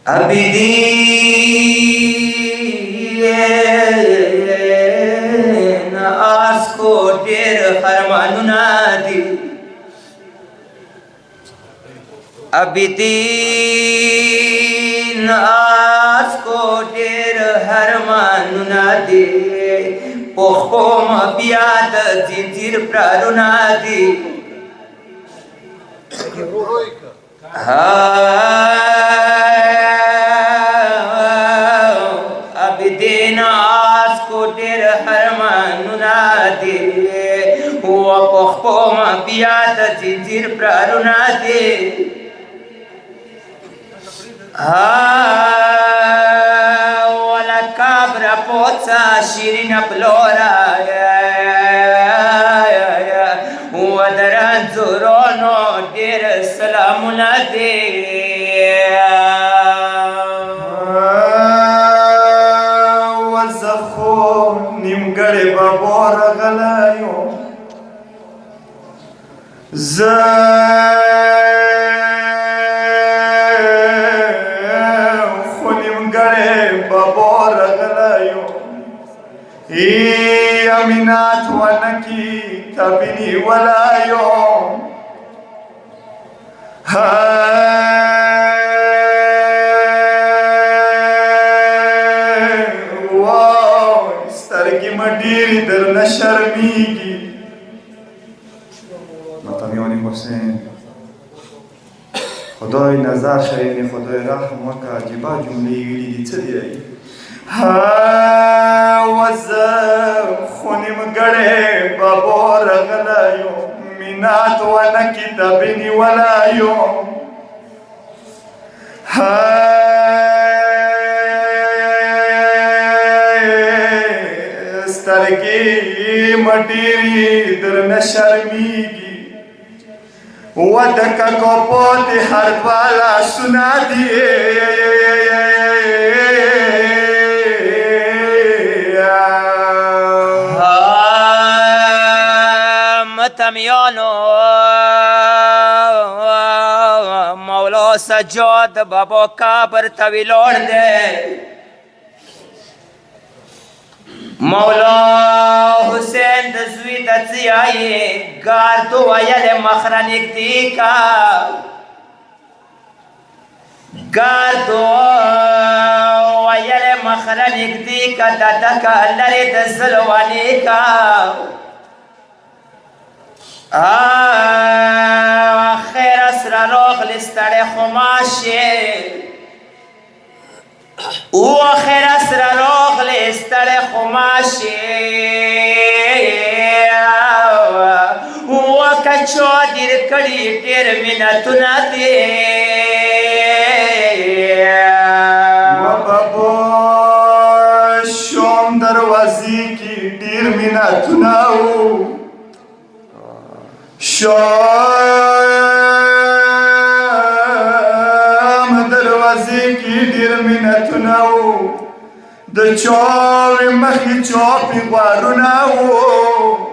عبدین آس کو ډېر ارمانونه دي عبدین آس کو ډېر ارمانونه دي پخپو بیا د ځنځیر پرارونه دي عبدین آس کو ډېر ارمانونه دي پخپو بیا د ځنځیر پرارونه دي ولکه برپوڅه شیرینه پلوره و د رنځورونو ډېر سلامونه دي وزه خو نیمګړی بابا راغلی یم زه خو نیمګړی بابا راغلی یم ای امینات ونکي تبې نیولی یم وای سترګې مې ډېرې درنه شرمېږي ماتمیان حسین خدای نظر شوی خدای رحم وکړه عجیبه جملې ویلي دي څه دی وزه خو نیمګړی بابا راغلی یم مینات ونکي تبې نیولی یم سترګې مې ډېرې درنه شرمېږي ودکه کوپو د هر دوه لاسونه دي متمیانو مولا سجاد بابا قبر ته ولاړ دی مولا حسین د زوی د څیایې ګاردو ویلې مخره نږدې کا ګاردو ویلې مخره نږدې کا د ډکه لرې د زلوانې کا خیر اسره راغلې ستړی خماشې او خیر اسره راغلې ستړی خماشې وکه چا ډېر کړي ډېر منتونه دي بابا شوم دروازې کې ډېر منتونه وو شام دروازې کې ډېر منتونه وو د چاوې مخې چاپې غوارونه وو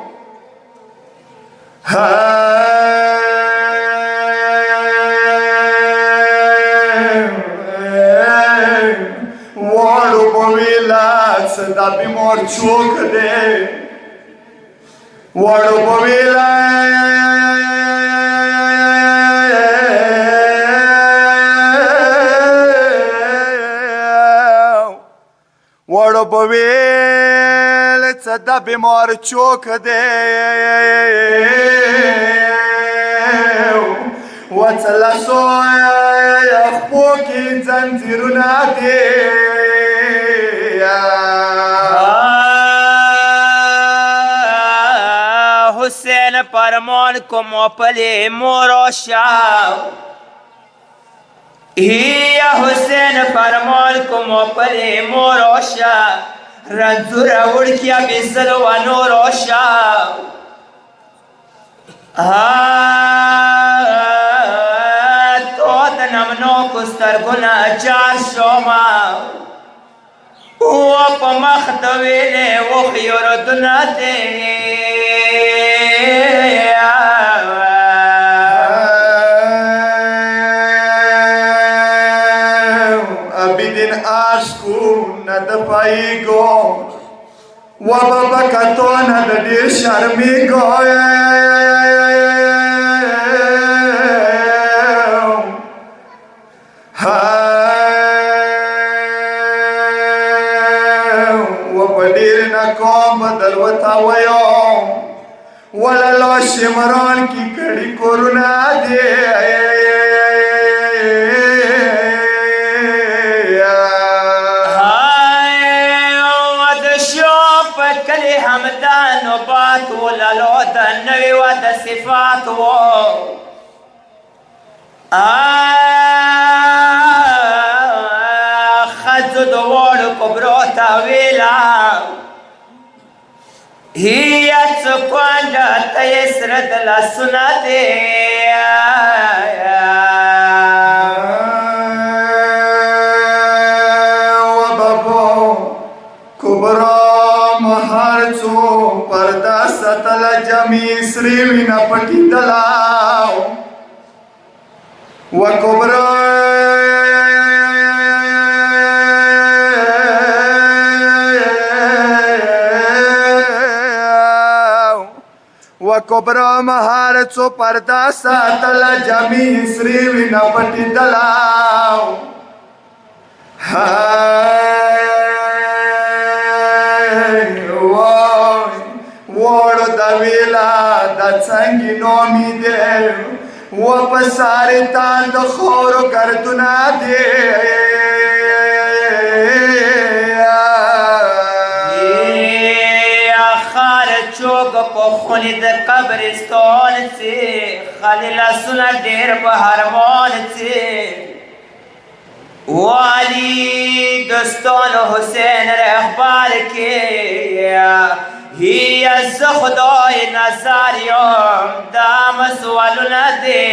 واړو به ویله څه دا بیمار چوک دی واړو به ویله واړو به ویل څه دا بیمار چوک دی وڅه لاسو خپو کې ځنځیرونه دي حسین فرمان کو موپلې مورو شاو یا حسین فرمان کو موپلې مورو شا رنځوره وړکیا بې زلوانو روشا تو د نمنو کو سترګو نه جار شوما و په مخ د ویلې وښیو ردونه دی دین عاشقو نه د پایګو و بابا کتو نه د ډېر شرمېږو و په ډېر نه کوم بدل وتا ویو وللو شمران کی کړي کورونه دې کلی همدان و بات و لالو د نوی و د صفات و خزو د وړو کبرو ته ویلا هي څه کونډه ته یې سره د لاسونه دی पर्दा सतल जमी श्री विना पटी दलाव व कोबरा व कोबरा महारचो पर्दा सतल जमी श्री विना पटी दलाव وړو د ویلا د څنګې نومې دی و په سارې تال د خورو ګردونه دی خار چوک په خونې د قبرستان سي خالي لاسونه ډېر په هرمان سي والی دستان حسین رهبر کې هي ز خدای نظر یم دا مسولونه دی